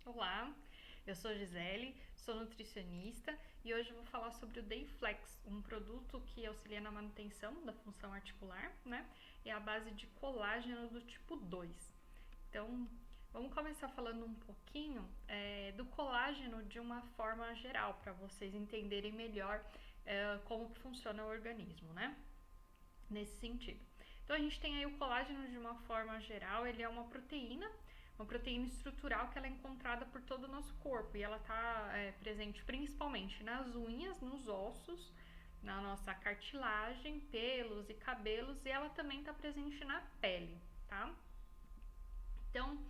Olá, eu sou Gisele, sou nutricionista e hoje eu vou falar sobre o Dayflex, um produto que auxilia na manutenção da função articular, né? É a base de colágeno do tipo 2. Então, vamos começar falando um pouquinho do colágeno de uma forma geral, para vocês entenderem melhor como que funciona o organismo, né? Nesse sentido. Então a gente tem aí o colágeno de uma forma geral, ele é uma proteína estrutural que ela é encontrada por todo o nosso corpo e ela está presente principalmente nas unhas, nos ossos, na nossa cartilagem, pelos e cabelos, e ela também está presente na pele, tá? Então,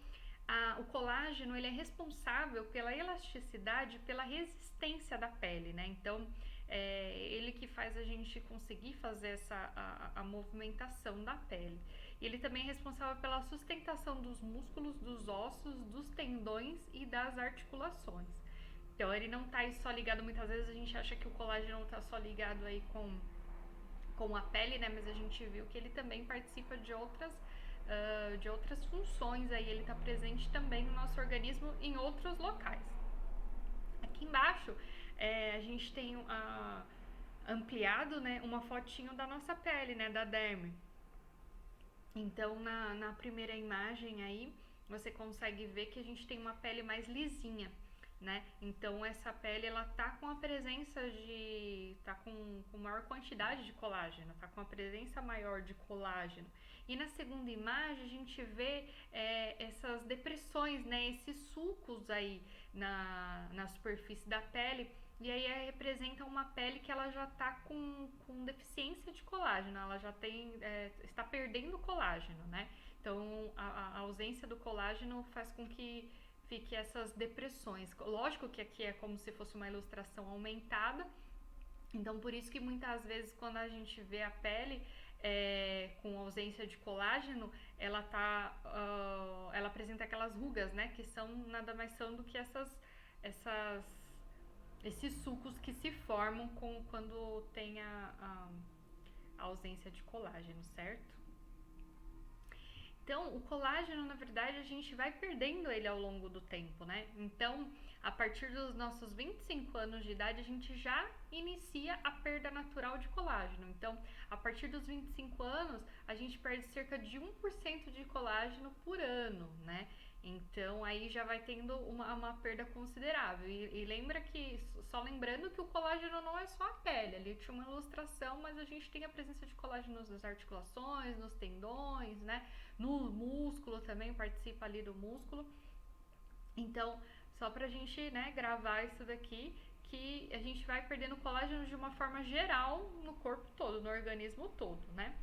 o colágeno ele é responsável pela elasticidade, pela resistência da pele, né? Então, ele que faz a gente conseguir fazer a movimentação da pele. E ele também é responsável pela sustentação dos músculos, dos ossos, dos tendões e das articulações. Então, ele não está só ligado, muitas vezes a gente acha que o colágeno está só ligado aí com a pele, né? Mas a gente viu que ele também participa de outras funções. Aí ele está presente também no nosso organismo em outros locais. Aqui embaixo a gente tem ampliado, né, uma fotinho da nossa pele, né, da derme. Então na primeira imagem aí você consegue ver que a gente tem uma pele mais lisinha, né? Então essa pele ela tá com a presença tá com maior quantidade de colágeno, tá com a presença maior de colágeno. E na segunda imagem a gente vê essas depressões, né? Esses sulcos aí na superfície da pele. E aí representa uma pele que ela já está com deficiência de colágeno, ela já está perdendo colágeno, né? Então a ausência do colágeno faz com que fique essas depressões. Lógico que aqui é como se fosse uma ilustração aumentada, então por isso que muitas vezes quando a gente vê a pele com ausência de colágeno, ela apresenta aquelas rugas, né? Que são nada mais são do que esses sucos que se formam quando tem a ausência de colágeno, certo? Então, o colágeno, na verdade, a gente vai perdendo ele ao longo do tempo, né? Então, a partir dos nossos 25 anos de idade, a gente já inicia a perda natural de colágeno. Então, a partir dos 25 anos, a gente perde cerca de 1% de colágeno por ano, né? Então, aí já vai tendo uma perda considerável. E lembra que, só lembrando que o colágeno não é só a pele, ali tinha uma ilustração, mas a gente tem a presença de colágeno nas articulações, nos tendões, né? No músculo também, participa ali do músculo. Então, só pra gente, né, gravar isso daqui, que a gente vai perdendo colágeno de uma forma geral no corpo todo, no organismo todo, né?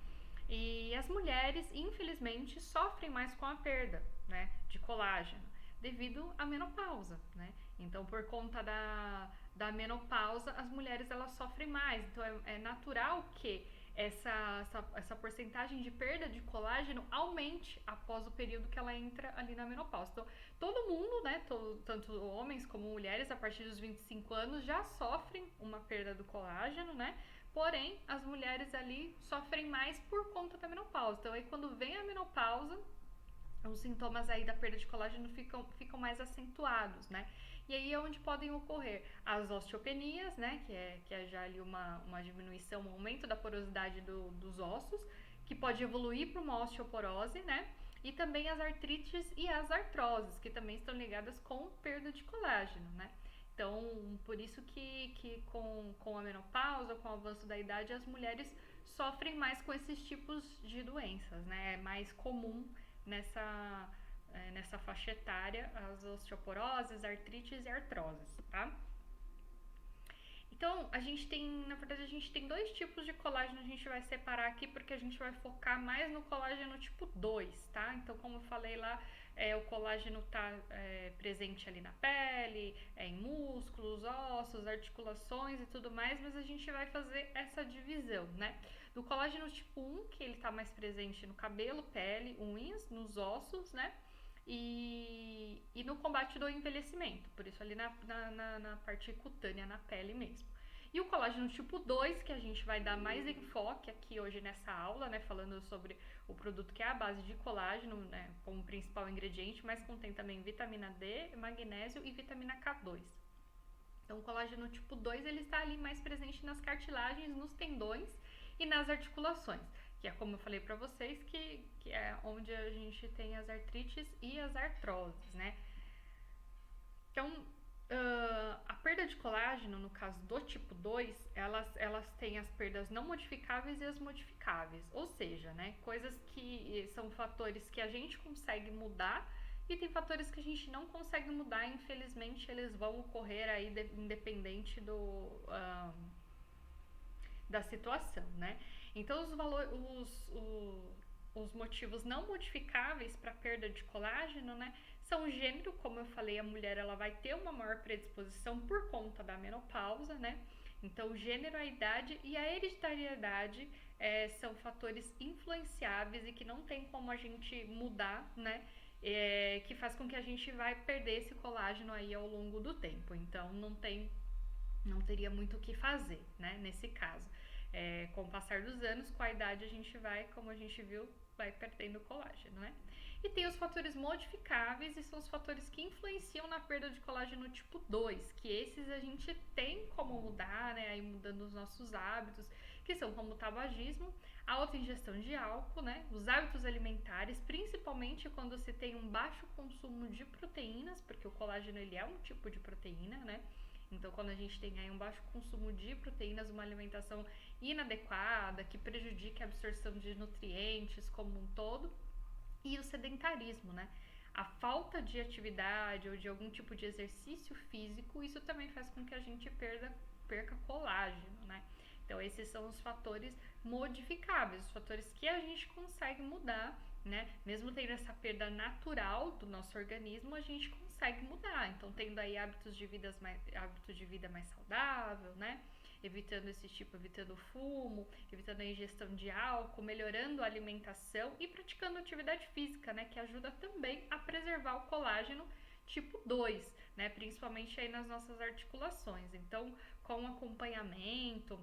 E as mulheres, infelizmente, sofrem mais com a perda, né, de colágeno devido à menopausa, né? Então, por conta da menopausa, as mulheres elas sofrem mais. Então, é natural que essa porcentagem de perda de colágeno aumente após o período que ela entra ali na menopausa. Então, todo mundo, né, tanto homens como mulheres, a partir dos 25 anos já sofrem uma perda do colágeno, né? Porém, as mulheres ali sofrem mais por conta da menopausa. Então, aí quando vem a menopausa, os sintomas aí da perda de colágeno ficam mais acentuados, né? E aí é onde podem ocorrer as osteopenias, né? Que é já ali uma diminuição, um aumento da porosidade dos ossos, que pode evoluir para uma osteoporose, né? E também as artrites e as artroses, que também estão ligadas com perda de colágeno, né? Então, por isso que com a menopausa, com o avanço da idade, as mulheres sofrem mais com esses tipos de doenças, né? É mais comum nessa faixa etária as osteoporoses, artrites e artroses, tá? Então, na verdade, a gente tem dois tipos de colágeno, a gente vai separar aqui porque a gente vai focar mais no colágeno tipo 2, tá? Então, como eu falei lá, o colágeno tá presente ali na pele, em músculos, ossos, articulações e tudo mais, mas a gente vai fazer essa divisão, né? Do colágeno tipo 1, que ele tá mais presente no cabelo, pele, unhas, nos ossos, né? E no combate do envelhecimento, por isso ali na parte cutânea, na pele mesmo. E o colágeno tipo 2, que a gente vai dar mais enfoque aqui hoje nessa aula, né, falando sobre o produto que é a base de colágeno, né, como principal ingrediente, mas contém também vitamina D, magnésio e vitamina K2. Então, o colágeno tipo 2, ele está ali mais presente nas cartilagens, nos tendões e nas articulações, que é como eu falei para vocês, que é onde a gente tem as artrites e as artroses, né? Então, a perda de colágeno, no caso do tipo 2, elas têm as perdas não modificáveis e as modificáveis. Ou seja, né, coisas que são fatores que a gente consegue mudar e tem fatores que a gente não consegue mudar. Infelizmente, eles vão ocorrer aí independente da situação, né? Então, os motivos não modificáveis para perda de colágeno, né, são o gênero, como eu falei, a mulher ela vai ter uma maior predisposição por conta da menopausa, né? Então, o gênero, a idade e a hereditariedade são fatores influenciáveis e que não tem como a gente mudar, né? Que faz com que a gente vai perder esse colágeno aí ao longo do tempo. Então, não teria muito o que fazer, né? Nesse caso. Com o passar dos anos, com a idade a gente vai, como a gente viu, vai perdendo colágeno, né? E tem os fatores modificáveis e são os fatores que influenciam na perda de colágeno tipo 2, que esses a gente tem como mudar, né? Aí mudando os nossos hábitos, que são como o tabagismo, a alta ingestão de álcool, né? Os hábitos alimentares, principalmente quando se tem um baixo consumo de proteínas, porque o colágeno ele é um tipo de proteína, né? Então, quando a gente tem aí um baixo consumo de proteínas, uma alimentação inadequada, que prejudica a absorção de nutrientes como um todo, e o sedentarismo, né? A falta de atividade ou de algum tipo de exercício físico, isso também faz com que a gente perca colágeno, né? Então, esses são os fatores modificáveis, os fatores que a gente consegue mudar, né? Mesmo tendo essa perda natural do nosso organismo, a gente consegue mudar. Então, tendo aí hábitos de vida mais saudável, né? Evitando fumo, evitando a ingestão de álcool, melhorando a alimentação e praticando atividade física, né? Que ajuda também a preservar o colágeno tipo 2, né? Principalmente aí nas nossas articulações. Então, com acompanhamento,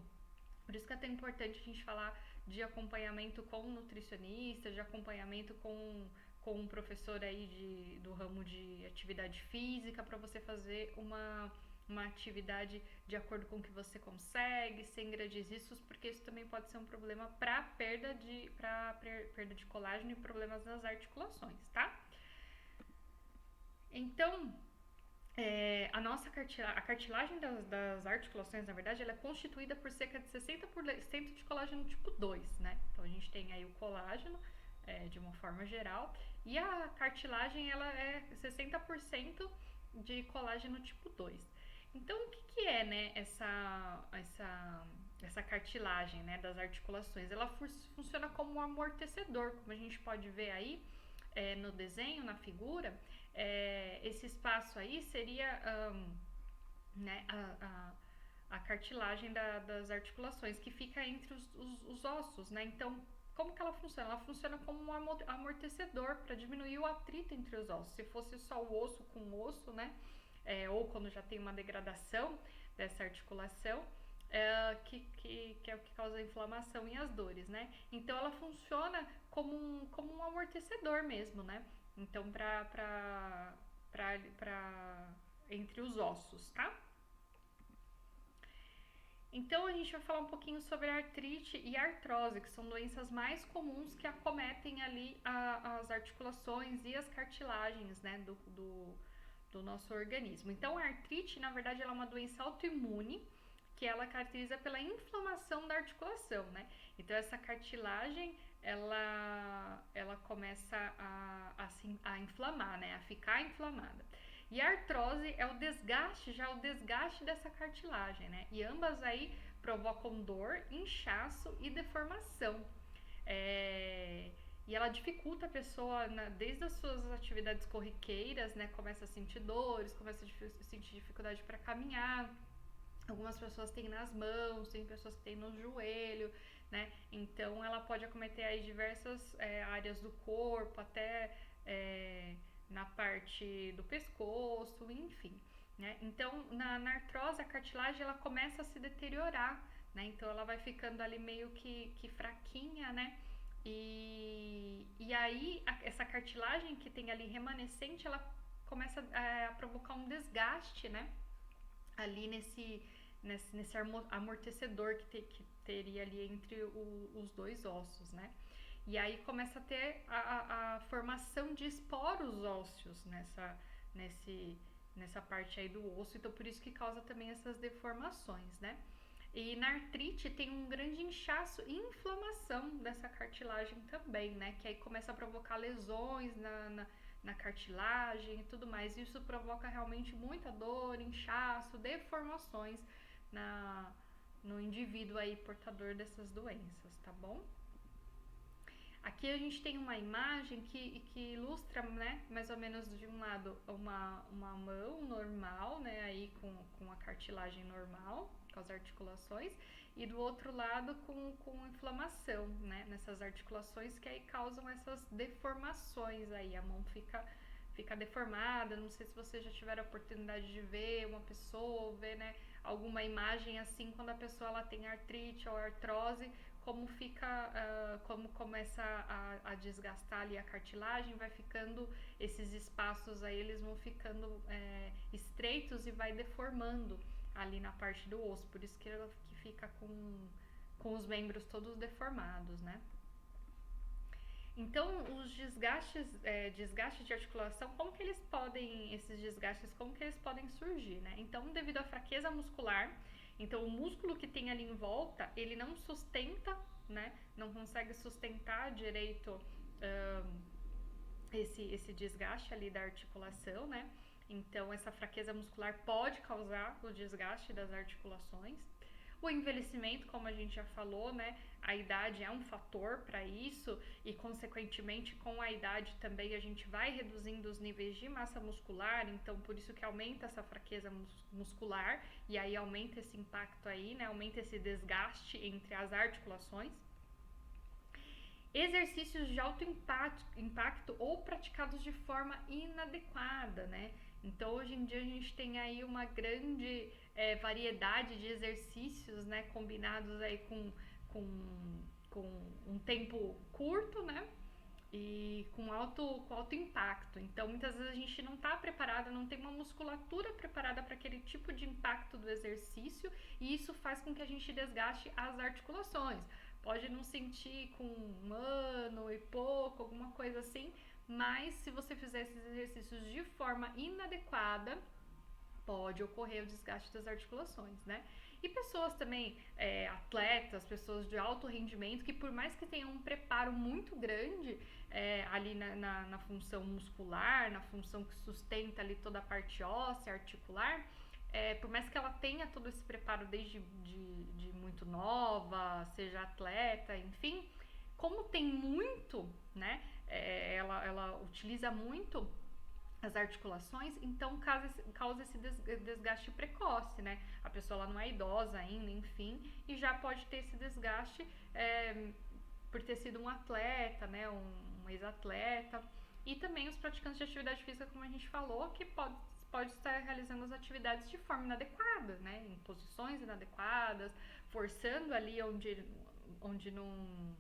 por isso que é tão importante a gente falar de acompanhamento com um nutricionista, de acompanhamento com um professor aí do ramo de atividade física, para você fazer uma atividade de acordo com o que você consegue, sem grandes riscos, porque isso também pode ser um problema para perda de colágeno e problemas nas articulações, tá? Então, a cartilagem das articulações, na verdade, ela é constituída por cerca de 60% de colágeno tipo 2, né? Então, a gente tem aí o colágeno, de uma forma geral, e a cartilagem, ela é 60% de colágeno tipo 2. Então, o que é, né, essa cartilagem, né, das articulações? Ela funciona como um amortecedor, como a gente pode ver aí no desenho, na figura. Esse espaço aí seria né, a cartilagem das articulações, que fica entre os ossos, né? Então, como que ela funciona? Ela funciona como um amortecedor para diminuir o atrito entre os ossos. Se fosse só o osso com osso, né? Ou quando já tem uma degradação dessa articulação, que é o que causa a inflamação e as dores, né? Então, ela funciona como um amortecedor mesmo, né? Então, entre os ossos, tá? Então, a gente vai falar um pouquinho sobre a artrite e a artrose, que são doenças mais comuns que acometem ali as articulações e as cartilagens, né, do nosso organismo. Então, a artrite, na verdade, ela é uma doença autoimune, que ela caracteriza pela inflamação da articulação, né? Então, essa cartilagem, ela começa a inflamar, né? A ficar inflamada. E a artrose é o desgaste dessa cartilagem, né? E ambas aí provocam dor, inchaço e deformação. E ela dificulta a pessoa, desde as suas atividades corriqueiras, né? Começa a sentir dores, começa a sentir dificuldade para caminhar. Algumas pessoas têm nas mãos, tem pessoas que têm no joelho, né? Então, ela pode acometer aí diversas áreas do corpo, até na parte do pescoço, enfim, né? Então, na artrose, a cartilagem ela começa a se deteriorar, né? Então, ela vai ficando ali meio que fraquinha, né? E aí, essa cartilagem que tem ali remanescente, ela começa a provocar um desgaste, né? Ali nesse amortecedor que teria ali entre os dois ossos, né? E aí começa a ter a formação de esporos ósseos nesse, nessa parte aí do osso, então por isso que causa também essas deformações, né? E na artrite tem um grande inchaço e inflamação dessa cartilagem também, né? Que aí começa a provocar lesões na cartilagem e tudo mais. Isso provoca realmente muita dor, inchaço, deformações no indivíduo aí portador dessas doenças, tá bom? Aqui a gente tem uma imagem que ilustra, né, mais ou menos de um lado uma mão normal, né, aí com a cartilagem normal, com as articulações, e do outro lado com inflamação, né, nessas articulações que aí causam essas deformações aí, a mão fica deformada. Não sei se vocês já tiveram a oportunidade de ver uma pessoa, ver, né, alguma imagem assim quando a pessoa ela tem artrite ou artrose, como como começa a desgastar ali a cartilagem, vai ficando, esses espaços aí, eles vão ficando estreitos e vai deformando ali na parte do osso, por isso que ela fica com os membros todos deformados, né? Então, os desgastes de articulação, esses desgastes, como que eles podem surgir, né? Então, devido à fraqueza muscular, então o músculo que tem ali em volta, ele não sustenta, né? Não consegue sustentar direito esse desgaste ali da articulação, né? Então, essa fraqueza muscular pode causar o desgaste das articulações. O envelhecimento, como a gente já falou, né? A idade é um fator para isso e, consequentemente, com a idade também a gente vai reduzindo os níveis de massa muscular, então por isso que aumenta essa fraqueza muscular e aí aumenta esse impacto aí, né? Aumenta esse desgaste entre as articulações. Exercícios de alto impacto ou praticados de forma inadequada, né? Então, hoje em dia a gente tem aí uma grande variedade de exercícios, né? Combinados aí com um tempo curto, né? E com alto impacto. Então, muitas vezes a gente não está preparada, não tem uma musculatura preparada para aquele tipo de impacto do exercício e isso faz com que a gente desgaste as articulações. Pode não sentir com um ano e pouco, alguma coisa assim, mas se você fizer esses exercícios de forma inadequada, pode ocorrer o desgaste das articulações, né? E pessoas também, atletas, pessoas de alto rendimento, que por mais que tenham um preparo muito grande ali na função muscular, na função que sustenta ali toda a parte óssea, articular, por mais que ela tenha todo esse preparo desde de muito nova, seja atleta, enfim, como tem muito, né, ela utiliza muito as articulações, então causa esse desgaste precoce, né? A pessoa ela não é idosa ainda, enfim, e já pode ter esse desgaste por ter sido um atleta, né? Um ex-atleta. E também os praticantes de atividade física, como a gente falou, que pode estar realizando as atividades de forma inadequada, né? Em posições inadequadas, forçando ali onde não...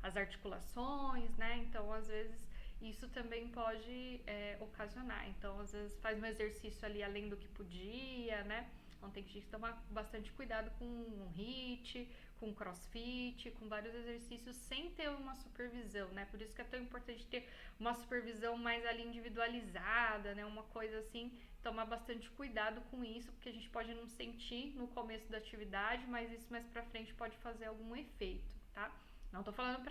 as articulações, né? Então, às vezes, isso também pode ocasionar. Então, às vezes, faz um exercício ali além do que podia, né? Então, tem que tomar bastante cuidado com um HIIT, com crossfit, com vários exercícios sem ter uma supervisão, né? Por isso que é tão importante ter uma supervisão mais ali individualizada, né? Uma coisa assim, tomar bastante cuidado com isso, porque a gente pode não sentir no começo da atividade, mas isso mais pra frente pode fazer algum efeito, tá? Não tô falando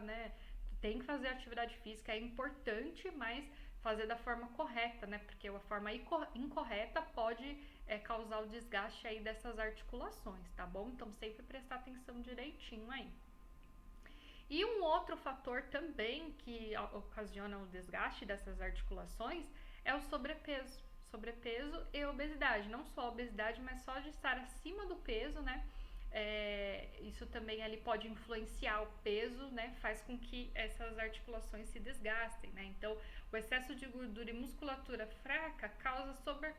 né, tem que fazer atividade física, é importante, mas fazer da forma correta, né? Porque a forma incorreta pode causar o desgaste aí dessas articulações, tá bom? Então sempre prestar atenção direitinho aí. E um outro fator também que ocasiona o desgaste dessas articulações é o sobrepeso. Sobrepeso e obesidade. Não só a obesidade, mas só de estar acima do peso, né? isso também ali pode influenciar o peso, né? Faz com que essas articulações se desgastem, né? Então, o excesso de gordura e musculatura fraca causa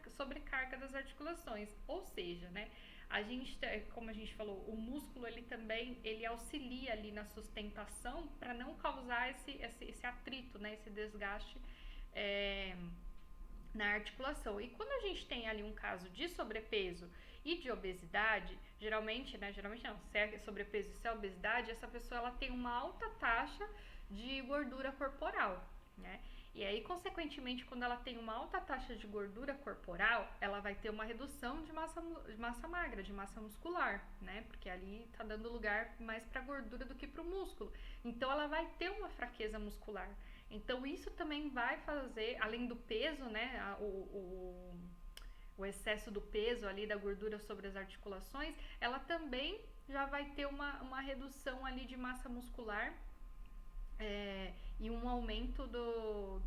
sobrecarga das articulações, ou seja, né? A gente, como a gente falou, o músculo ele auxilia ali na sustentação para não causar esse atrito, né? Esse desgaste na articulação. E quando a gente tem ali um caso de sobrepeso e de obesidade, geralmente não, se é sobrepeso e se é obesidade, essa pessoa ela tem uma alta taxa de gordura corporal, né? E aí, consequentemente, quando ela tem uma alta taxa de gordura corporal, ela vai ter uma redução de massa magra, de massa muscular, né? Porque ali tá dando lugar mais para gordura do que para o músculo. Então, ela vai ter uma fraqueza muscular. Então, isso também vai fazer, além do peso, né? O excesso do peso ali, da gordura sobre as articulações, ela também já vai ter uma redução ali de massa muscular, e um aumento do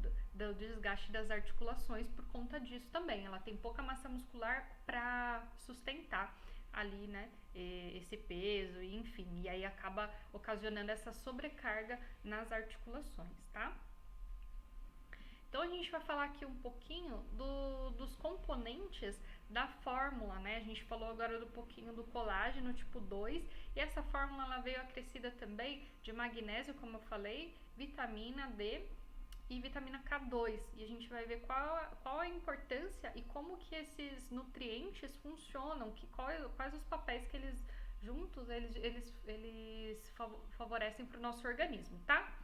desgaste das articulações por conta disso também. Ela tem pouca massa muscular para sustentar ali, né, esse peso, enfim, e aí acaba ocasionando essa sobrecarga nas articulações, tá? Então, a gente vai falar aqui um pouquinho dos componentes da fórmula, né? A gente falou agora um pouquinho do colágeno tipo 2, e essa fórmula ela veio acrescida também de magnésio, como eu falei, vitamina D e vitamina K2. E a gente vai ver qual a importância e como que esses nutrientes funcionam, quais os papéis que eles juntos eles favorecem para o nosso organismo, tá?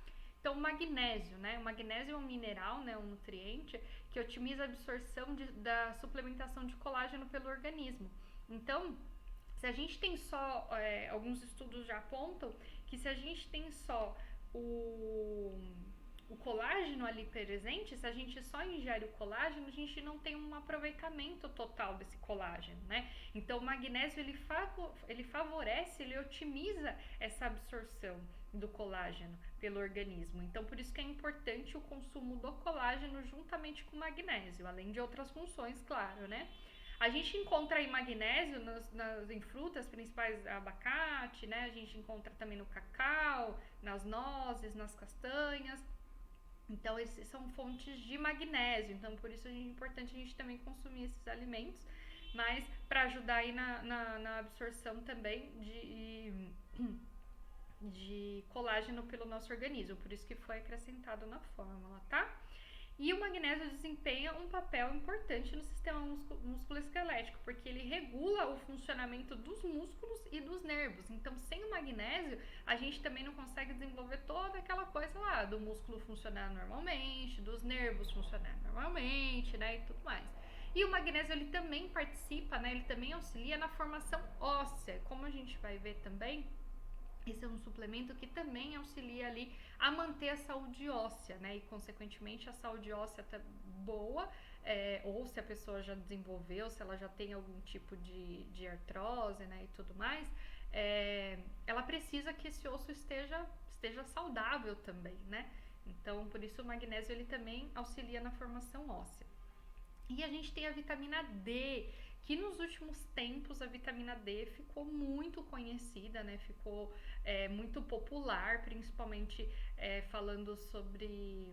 Então, o magnésio, né? O magnésio é um mineral, né? Um nutriente que otimiza a absorção da suplementação de colágeno pelo organismo. Então, se a gente tem só, alguns estudos já apontam que se a gente tem só o colágeno ali presente, se a gente só ingere o colágeno, a gente não tem um aproveitamento total desse colágeno, né? Então, o magnésio, ele favorece, ele otimiza essa absorção do colágeno pelo organismo. Então, por isso que é importante o consumo do colágeno juntamente com o magnésio, além de outras funções, claro, né? A gente encontra aí magnésio em frutas principais, abacate, né? A gente encontra também no cacau, nas nozes, nas castanhas. Então, esses são fontes de magnésio. Então, por isso é importante a gente também consumir esses alimentos, mas para ajudar aí na absorção também de colágeno pelo nosso organismo, por isso que foi acrescentado na fórmula, tá? E o magnésio desempenha um papel importante no sistema musculoesquelético, porque ele regula o funcionamento dos músculos e dos nervos. Então, sem o magnésio, a gente também não consegue desenvolver toda aquela coisa lá, do músculo funcionar normalmente, dos nervos funcionar normalmente, né, e tudo mais. E o magnésio, ele também participa, né, ele também auxilia na formação óssea, como a gente vai ver também. Esse é um suplemento que também auxilia ali a manter a saúde óssea, né? E, consequentemente, a saúde óssea tá boa, ou se a pessoa já desenvolveu, se ela já tem algum tipo de artrose, né? E tudo mais, ela precisa que esse osso esteja saudável também, né? Então, por isso o magnésio ele também auxilia na formação óssea. E a gente tem a vitamina D, que nos últimos tempos a vitamina D ficou muito conhecida, né? Ficou muito popular, principalmente falando sobre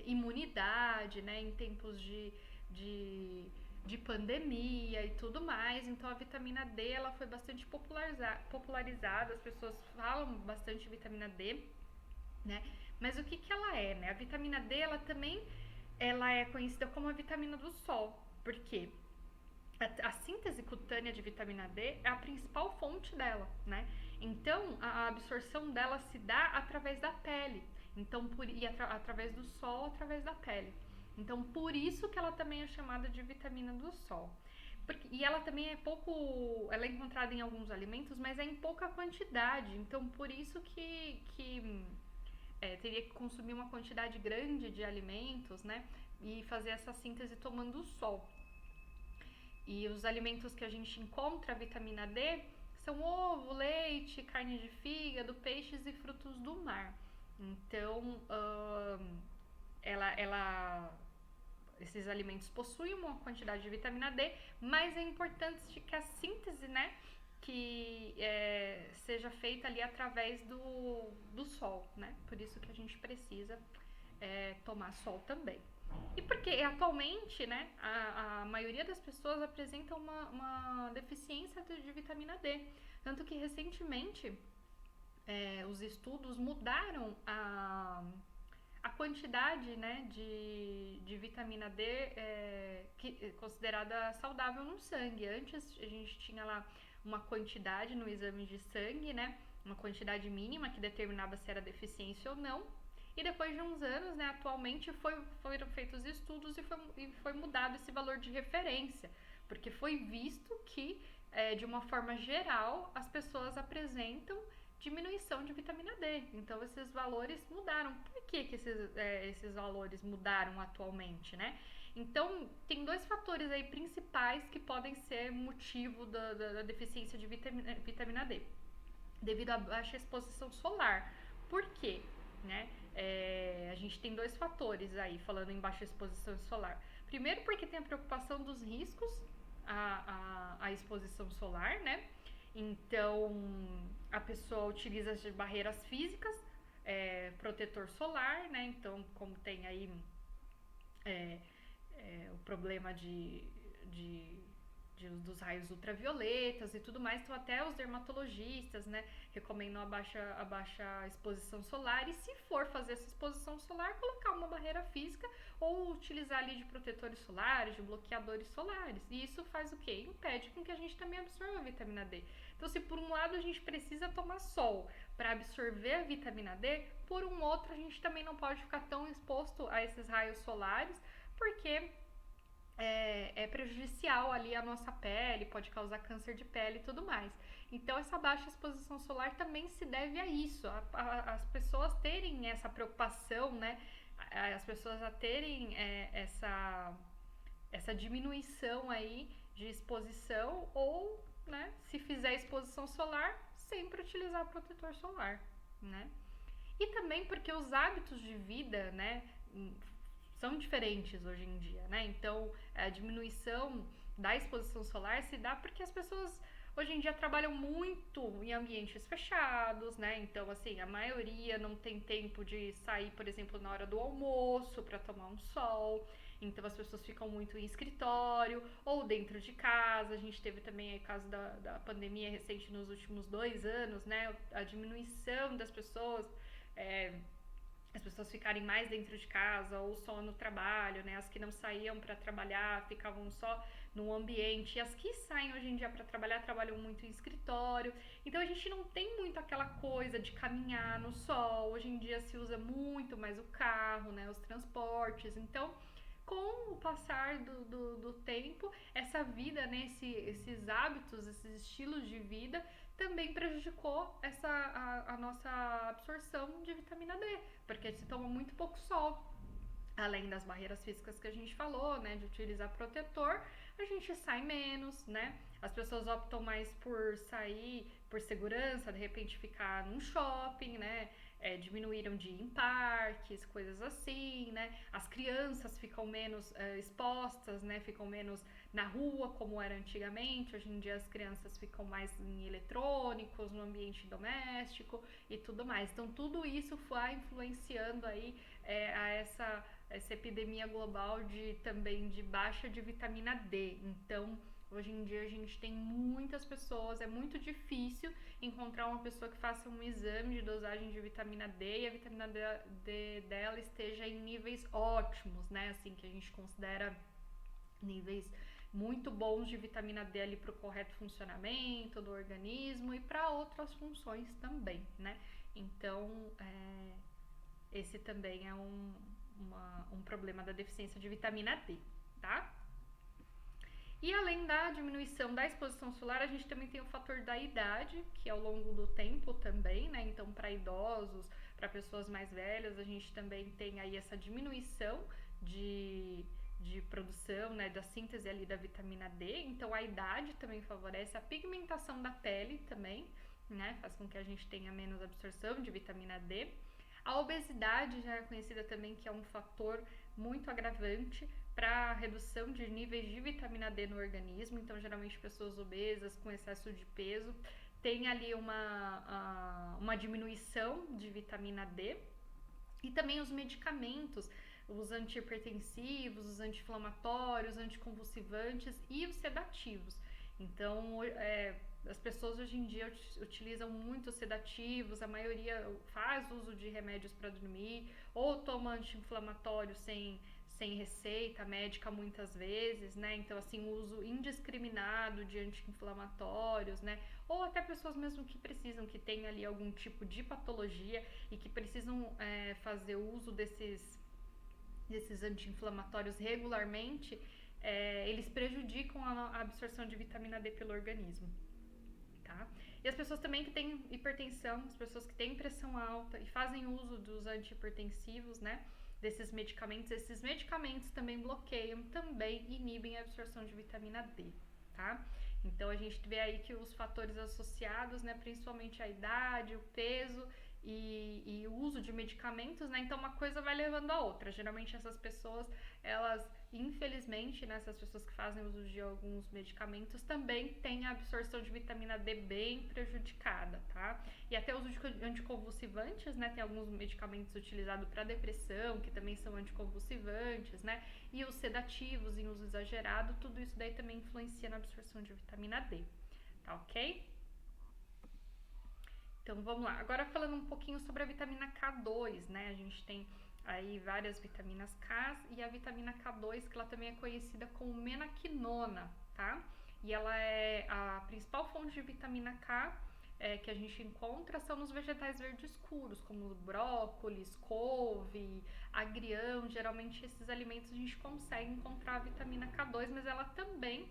imunidade, né? Em tempos de pandemia e tudo mais. Então a vitamina D ela foi bastante popularizada, as pessoas falam bastante de vitamina D, né? Mas o que ela é, né? A vitamina D ela é conhecida como a vitamina do sol. Por quê? A síntese cutânea de vitamina D é a principal fonte dela, né? Então, a absorção dela se dá através da pele. Então, através do sol, através da pele. Então, por isso que ela também é chamada de vitamina do sol. E ela também ela é encontrada em alguns alimentos, mas é em pouca quantidade. Então, por isso que teria que consumir uma quantidade grande de alimentos, né? E fazer essa síntese tomando o sol. E os alimentos que a gente encontra a vitamina D são ovo, leite, carne de fígado, peixes e frutos do mar. Então, esses alimentos possuem uma quantidade de vitamina D, mas é importante que a síntese, né, que seja feita ali através do sol, né? Por isso que a gente precisa tomar sol também. E porque atualmente, né, a maioria das pessoas apresenta uma deficiência de vitamina D. Tanto que recentemente os estudos mudaram a quantidade, né, de vitamina D considerada saudável no sangue. Antes a gente tinha lá uma quantidade no exame de sangue, né, uma quantidade mínima que determinava se era deficiência ou não. E depois de uns anos, né, atualmente foram feitos estudos e foi mudado esse valor de referência, porque foi visto que, de uma forma geral, as pessoas apresentam diminuição de vitamina D. Então, esses valores mudaram. Por que esses valores mudaram atualmente, né? Então, tem dois fatores aí principais que podem ser motivo da deficiência de vitamina D, devido à baixa exposição solar. Por quê? Né? A gente tem dois fatores aí, falando em baixa exposição solar. Primeiro, porque tem a preocupação dos riscos à exposição solar, né? Então, a pessoa utiliza as barreiras físicas, protetor solar, né? Então, como tem aí o problema dos raios ultravioletas e tudo mais, então até os dermatologistas, né, recomendam a baixa exposição solar, e se for fazer essa exposição solar, colocar uma barreira física ou utilizar ali de protetores solares, de bloqueadores solares. E isso faz o quê? Impede com que a gente também absorva a vitamina D. Então, se por um lado a gente precisa tomar sol para absorver a vitamina D, por um outro a gente também não pode ficar tão exposto a esses raios solares, porque é prejudicial ali à nossa pele, pode causar câncer de pele e tudo mais. Então, essa baixa exposição solar também se deve a isso, as pessoas terem essa preocupação, né? As pessoas a terem essa diminuição aí de exposição, ou, né, se fizer exposição solar, sempre utilizar protetor solar, né? E também porque os hábitos de vida, né, são diferentes hoje em dia, né? Então, a diminuição da exposição solar se dá porque as pessoas hoje em dia trabalham muito em ambientes fechados, né? Então, assim, a maioria não tem tempo de sair, por exemplo, na hora do almoço para tomar um sol. Então, as pessoas ficam muito em escritório ou dentro de casa. A gente teve também o caso da pandemia recente nos últimos 2 anos, né? A diminuição das pessoas, as pessoas ficarem mais dentro de casa ou só no trabalho, né? As que não saíam para trabalhar ficavam só no ambiente, e as que saem hoje em dia para trabalhar trabalham muito em escritório. Então, a gente não tem muito aquela coisa de caminhar no sol. Hoje em dia se usa muito mais o carro, né? Os transportes. Então, com o passar do tempo, essa vida, né, esses hábitos, esses estilos de vida também prejudicou a nossa absorção de vitamina D, porque se toma muito pouco sol. Além das barreiras físicas que a gente falou, né, de utilizar protetor, a gente sai menos, né? As pessoas optam mais por sair por segurança, de repente ficar num shopping, né? Diminuíram de ir em parques, coisas assim, né? As crianças ficam menos expostas, né? Ficam menos na rua, como era antigamente. Hoje em dia as crianças ficam mais em eletrônicos, no ambiente doméstico e tudo mais. Então, tudo isso vai influenciando aí a essa epidemia global também de baixa de vitamina D. Então, hoje em dia a gente tem muitas pessoas, é muito difícil encontrar uma pessoa que faça um exame de dosagem de vitamina D e a vitamina D dela esteja em níveis ótimos, né? Assim, que a gente considera níveis muito bons de vitamina D ali para o correto funcionamento do organismo e para outras funções também, né? Então, esse também é um problema da deficiência de vitamina D, tá? E além da diminuição da exposição solar, a gente também tem o fator da idade, que ao longo do tempo também, né? Então, para idosos, para pessoas mais velhas, a gente também tem aí essa diminuição de produção, né, da síntese ali da vitamina D. Então, a idade também favorece a pigmentação da pele também, né? Faz com que a gente tenha menos absorção de vitamina D. A obesidade já é conhecida também que é um fator muito agravante para redução de níveis de vitamina D no organismo. Então, geralmente pessoas obesas com excesso de peso têm ali uma diminuição de vitamina D. E também os medicamentos, os antihipertensivos, os anti-inflamatórios, anticonvulsivantes e os sedativos. Então, as pessoas hoje em dia utilizam muito sedativos, a maioria faz uso de remédios para dormir, ou toma anti-inflamatório sem receita médica muitas vezes, né? Então, assim, o uso indiscriminado de anti-inflamatórios, né? Ou até pessoas mesmo que precisam, que têm ali algum tipo de patologia e que precisam fazer uso desses anti-inflamatórios regularmente, eles prejudicam a absorção de vitamina D pelo organismo. Tá? E as pessoas também que têm hipertensão, as pessoas que têm pressão alta e fazem uso dos antihipertensivos, né? Desses medicamentos, esses medicamentos também bloqueiam, também inibem a absorção de vitamina D, tá? Então a gente vê aí que os fatores associados, né, principalmente a idade, o peso e o uso de medicamentos, né? Então uma coisa vai levando a outra. Geralmente essas pessoas, elas, infelizmente, né, essas pessoas que fazem uso de alguns medicamentos também têm a absorção de vitamina D bem prejudicada, tá? E até o uso de anticonvulsivantes, né? Tem alguns medicamentos utilizados para depressão, que também são anticonvulsivantes, né? E os sedativos em uso exagerado, tudo isso daí também influencia na absorção de vitamina D, tá ok? Então vamos lá. Agora falando um pouquinho sobre a vitamina K2, né? A gente tem aí várias vitaminas K e a vitamina K2, que ela também é conhecida como menaquinona, tá? E ela é a principal fonte de vitamina K que a gente encontra são nos vegetais verdes escuros, como brócolis, couve, agrião. Geralmente esses alimentos a gente consegue encontrar a vitamina K2, mas ela também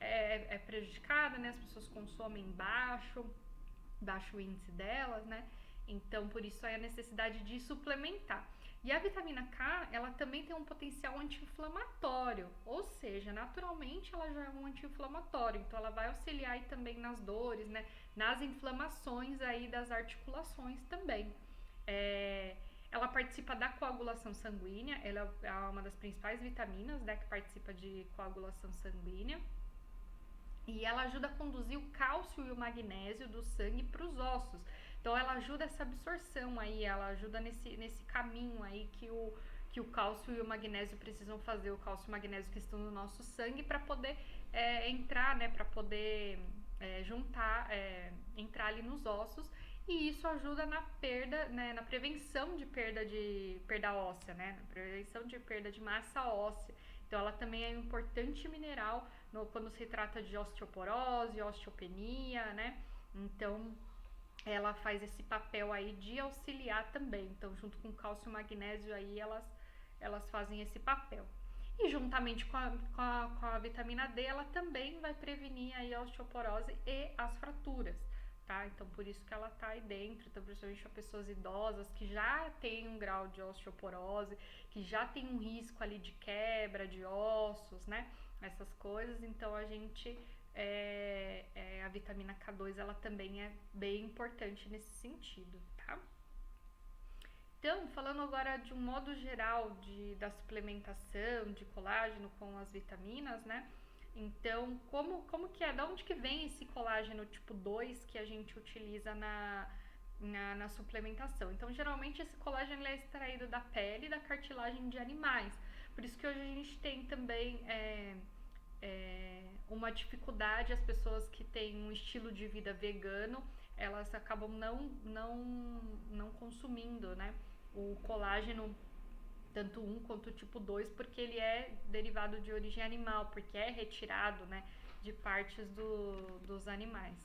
é prejudicada, né? As pessoas consomem baixo índice delas, né? Então, por isso aí a necessidade de suplementar. E a vitamina K, ela também tem um potencial anti-inflamatório, ou seja, naturalmente ela já é um anti-inflamatório, então ela vai auxiliar aí também nas dores, né? Nas inflamações aí das articulações também. Ela participa da coagulação sanguínea, ela é uma das principais vitaminas, né, que participa de coagulação sanguínea. E ela ajuda a conduzir o cálcio e o magnésio do sangue para os ossos. Então ela ajuda essa absorção aí, ela ajuda nesse caminho aí que o cálcio e o magnésio precisam fazer, o cálcio e o magnésio que estão no nosso sangue para poder entrar, né, para poder juntar, entrar ali nos ossos. E isso ajuda na perda, né, na prevenção de perda óssea, né, na prevenção de perda de massa óssea. Então ela também é um importante mineral quando se trata de osteoporose, osteopenia, né? Então ela faz esse papel aí de auxiliar também. Então, junto com cálcio e magnésio aí, elas fazem esse papel. E juntamente com a vitamina D, ela também vai prevenir aí a osteoporose e as fraturas, tá? Então, por isso que ela tá aí dentro, então, principalmente para pessoas idosas que já tem um grau de osteoporose, que já tem um risco ali de quebra de ossos, né? Essas coisas, então a gente a vitamina K2 ela também é bem importante nesse sentido, tá? Então, falando agora de um modo geral da suplementação de colágeno com as vitaminas, né? Então, como que é? Da onde que vem esse colágeno tipo 2 que a gente utiliza na suplementação? Então, geralmente esse colágeno é extraído da pele e da cartilagem de animais. Por isso que hoje a gente tem também uma dificuldade, as pessoas que têm um estilo de vida vegano, elas acabam não consumindo, né, o colágeno tanto 1 quanto tipo 2, porque ele é derivado de origem animal, porque é retirado, né, de partes dos animais.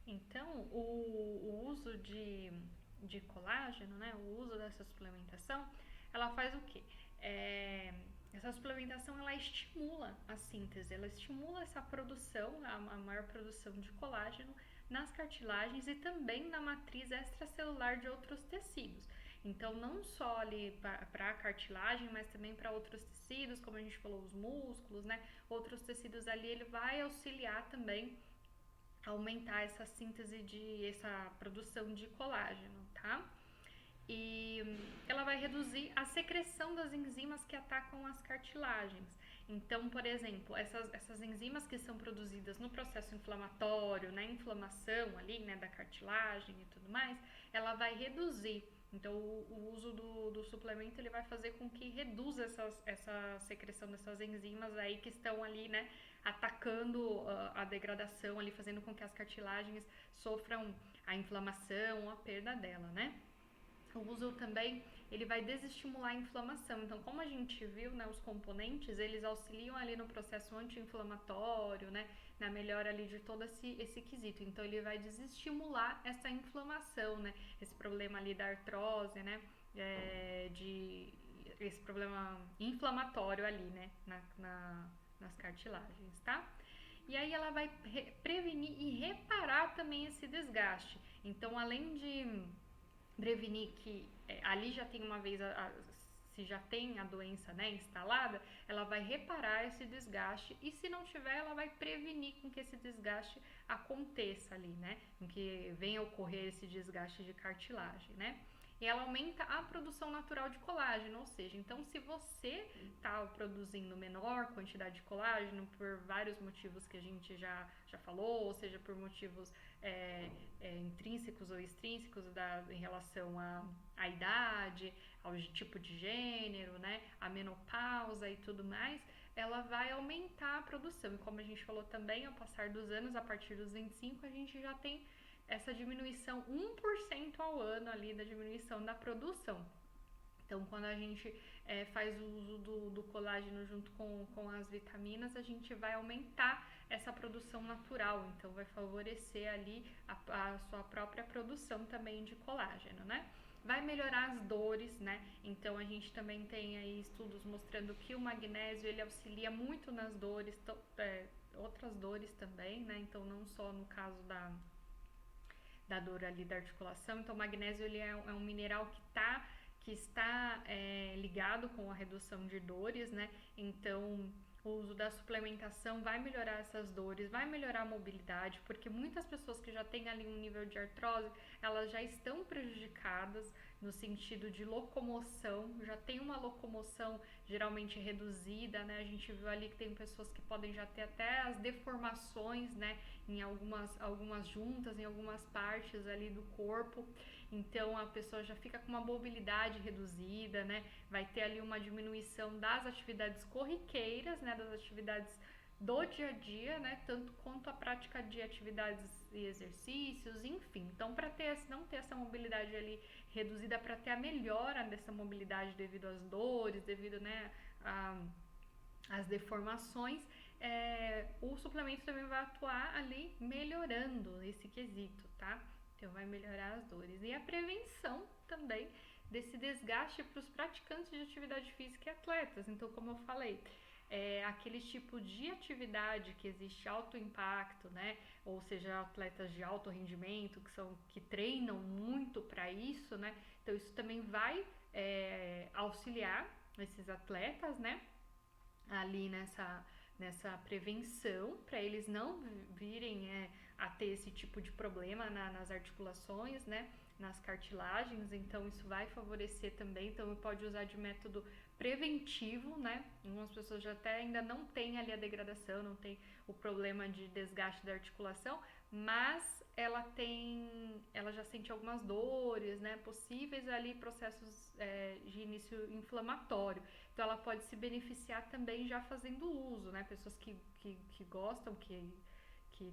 Então, o uso de colágeno, né, o uso dessa suplementação, ela faz o quê? Essa suplementação ela estimula a síntese, ela estimula essa produção, a maior produção de colágeno nas cartilagens e também na matriz extracelular de outros tecidos. Então, não só ali para a cartilagem, mas também para outros tecidos, como a gente falou, os músculos, né? Outros tecidos ali, ele vai auxiliar também a aumentar essa síntese essa produção de colágeno, tá? e ela vai reduzir a secreção das enzimas que atacam as cartilagens. Então, por exemplo, essas enzimas que são produzidas no processo inflamatório, na inflamação ali, né, da cartilagem e tudo mais, ela vai reduzir. Então, o uso do suplemento ele vai fazer com que reduza essa secreção dessas enzimas aí que estão ali, né, atacando a degradação ali, fazendo com que as cartilagens sofram a inflamação, a perda dela, né? O uso também ele vai desestimular a inflamação. Então, como a gente viu, né, os componentes, eles auxiliam ali no processo anti-inflamatório, né, na melhora ali de todo esse quesito. Então, ele vai desestimular essa inflamação, né, esse problema ali da artrose, né, esse problema inflamatório ali, né, nas cartilagens, tá? E aí ela vai prevenir e reparar também esse desgaste. Então, além de prevenir que ali já tem uma vez se já tem a doença, né, instalada, ela vai reparar esse desgaste e se não tiver, ela vai prevenir com que esse desgaste aconteça ali, né, com que venha a ocorrer esse desgaste de cartilagem, né. E ela aumenta a produção natural de colágeno, ou seja, então se você está produzindo menor quantidade de colágeno por vários motivos que a gente já falou, ou seja, por motivos intrínsecos ou extrínsecos em relação à idade, ao tipo de gênero, né, a menopausa e tudo mais, ela vai aumentar a produção. E como a gente falou também, ao passar dos anos, a partir dos 25, a gente já tem essa diminuição 1% ao ano ali da diminuição da produção. Então, quando a gente faz o uso do colágeno junto com as vitaminas, a gente vai aumentar essa produção natural. Então, vai favorecer ali a sua própria produção também de colágeno, né? Vai melhorar as dores, né? Então, a gente também tem aí estudos mostrando que o magnésio, ele auxilia muito nas dores, outras dores também, né? Então, não só no caso da dor ali da articulação. Então, o magnésio ele é um mineral que está ligado com a redução de dores, né? Então, o uso da suplementação vai melhorar essas dores, vai melhorar a mobilidade, porque muitas pessoas que já têm ali um nível de artrose, elas já estão prejudicadas no sentido de locomoção, já tem uma locomoção geralmente reduzida, né? A gente viu ali que tem pessoas que podem já ter até as deformações, né? Em algumas juntas, em algumas partes ali do corpo. Então a pessoa já fica com uma mobilidade reduzida, né? Vai ter ali uma diminuição das atividades corriqueiras, né? Das atividades do dia a dia, né? Tanto quanto a prática de atividades e exercícios, enfim. Então, para não ter essa mobilidade ali reduzida, para ter a melhora dessa mobilidade devido às dores, devido, né, às deformações, o suplemento também vai atuar ali melhorando esse quesito, tá? Então, vai melhorar as dores. E a prevenção também desse desgaste para os praticantes de atividade física e atletas. Então, como eu falei, aquele tipo de atividade que existe alto impacto, né? Ou seja, atletas de alto rendimento que treinam muito para isso, né? Então isso também vai auxiliar esses atletas, né? Ali nessa prevenção, para eles não virem a ter esse tipo de problema nas articulações, né? Nas cartilagens, então isso vai favorecer também. Então pode usar de método preventivo, né? Algumas pessoas já até ainda não têm ali a degradação, não tem o problema de desgaste da articulação, mas ela já sente algumas dores, né? Possíveis ali processos de início inflamatório. Então ela pode se beneficiar também já fazendo uso, né? Pessoas que gostam, que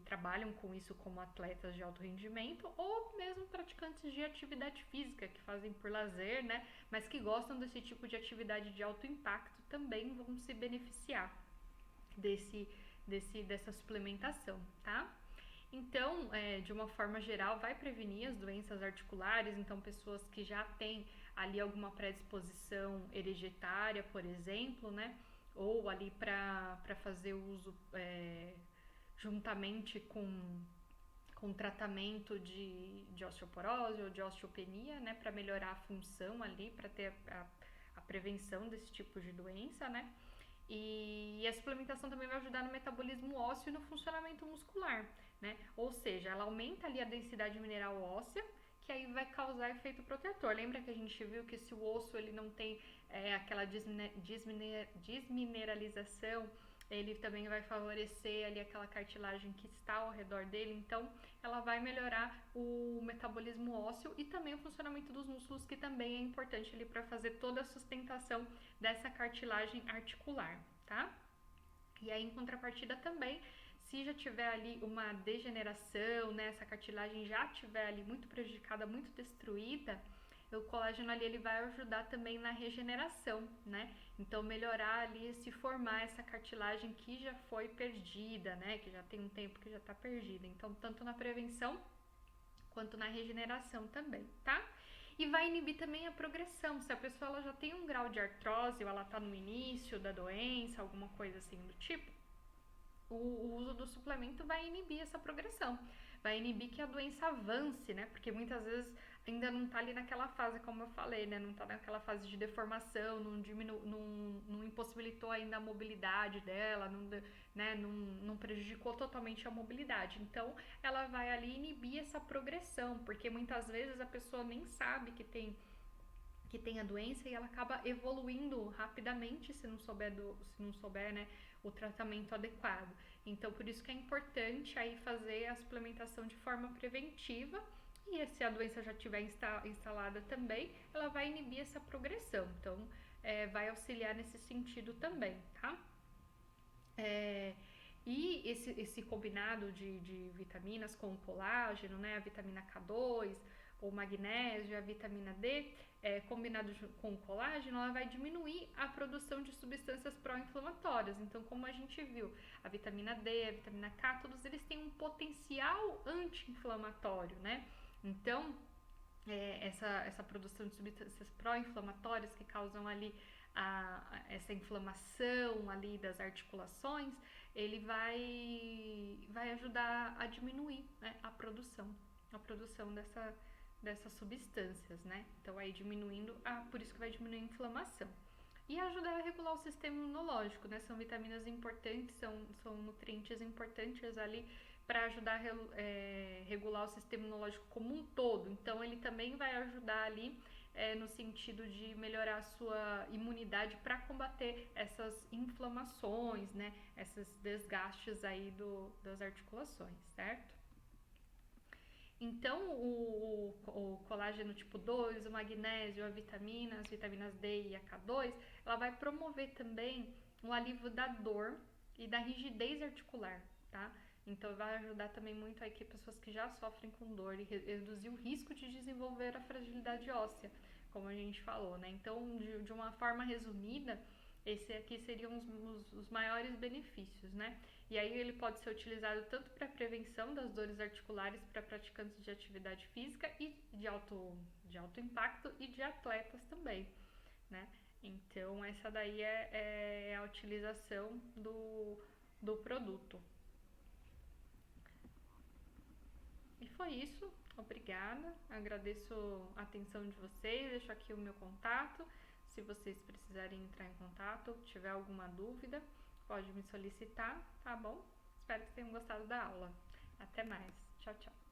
trabalham com isso como atletas de alto rendimento ou mesmo praticantes de atividade física que fazem por lazer, né? Mas que gostam desse tipo de atividade de alto impacto também vão se beneficiar dessa suplementação, tá? Então, de uma forma geral, vai prevenir as doenças articulares. Então, pessoas que já têm ali alguma predisposição hereditária, por exemplo, né? Ou ali para fazer uso juntamente com tratamento de osteoporose ou de osteopenia, né, para melhorar a função ali, para ter a prevenção desse tipo de doença, né? E a suplementação também vai ajudar no metabolismo ósseo e no funcionamento muscular, né? Ou seja, ela aumenta ali a densidade mineral óssea, que aí vai causar efeito protetor. Lembra que a gente viu que se o osso ele não tem aquela desmineralização, ele também vai favorecer ali aquela cartilagem que está ao redor dele, então ela vai melhorar o metabolismo ósseo e também o funcionamento dos músculos, que também é importante ali para fazer toda a sustentação dessa cartilagem articular, tá? E aí, em contrapartida também, se já tiver ali uma degeneração, né, essa cartilagem já tiver ali muito prejudicada, muito destruída, o colágeno ali ele vai ajudar também na regeneração, né? Então melhorar ali, se formar essa cartilagem que já foi perdida, né? Que já tem um tempo que já está perdida. Então tanto na prevenção quanto na regeneração também, tá? E vai inibir também a progressão. Se a pessoa ela já tem um grau de artrose ou ela está no início da doença, alguma coisa assim do tipo, o uso do suplemento vai inibir essa progressão, vai inibir que a doença avance, né? Porque muitas vezes ainda não tá ali naquela fase, como eu falei, né? Não tá naquela fase de deformação, não impossibilitou ainda a mobilidade dela, não prejudicou totalmente a mobilidade. Então, ela vai ali inibir essa progressão, porque muitas vezes a pessoa nem sabe que tem a doença e ela acaba evoluindo rapidamente se não souber, né, o tratamento adequado. Então, por isso que é importante aí fazer a suplementação de forma preventiva, e se a doença já estiver instalada também, ela vai inibir essa progressão. Então, vai auxiliar nesse sentido também, tá? E esse combinado de vitaminas com o colágeno, né, a vitamina K2, o magnésio, a vitamina D, combinado com o colágeno, ela vai diminuir a produção de substâncias pró-inflamatórias. Então, como a gente viu, a vitamina D, a vitamina K, todos eles têm um potencial anti-inflamatório, né? Então, essa produção de substâncias pró-inflamatórias que causam ali essa inflamação ali das articulações, ele vai ajudar a diminuir, né, a produção dessas substâncias, né? Então aí diminuindo, por isso que vai diminuir a inflamação. E ajudar a regular o sistema imunológico, né? São vitaminas importantes, são nutrientes importantes ali para ajudar a regular o sistema imunológico como um todo. Então ele também vai ajudar ali no sentido de melhorar a sua imunidade para combater essas inflamações, né? Esses desgastes aí das articulações, certo? Então, o colágeno tipo 2, o magnésio, as vitaminas D e a K2, ela vai promover também o alívio da dor e da rigidez articular, tá? Então, vai ajudar também muito aí que pessoas que já sofrem com dor e reduzir o risco de desenvolver a fragilidade óssea, como a gente falou, né? Então, de uma forma resumida, esse aqui seriam os maiores benefícios, né? E aí ele pode ser utilizado tanto para prevenção das dores articulares para praticantes de atividade física e de alto impacto e de atletas também, né? Então essa daí é a utilização do produto. E foi isso. Obrigada. Agradeço a atenção de vocês. Deixo aqui o meu contato. Se vocês precisarem entrar em contato, tiver alguma dúvida, pode me solicitar, tá bom? Espero que tenham gostado da aula. Até mais. Tchau, tchau.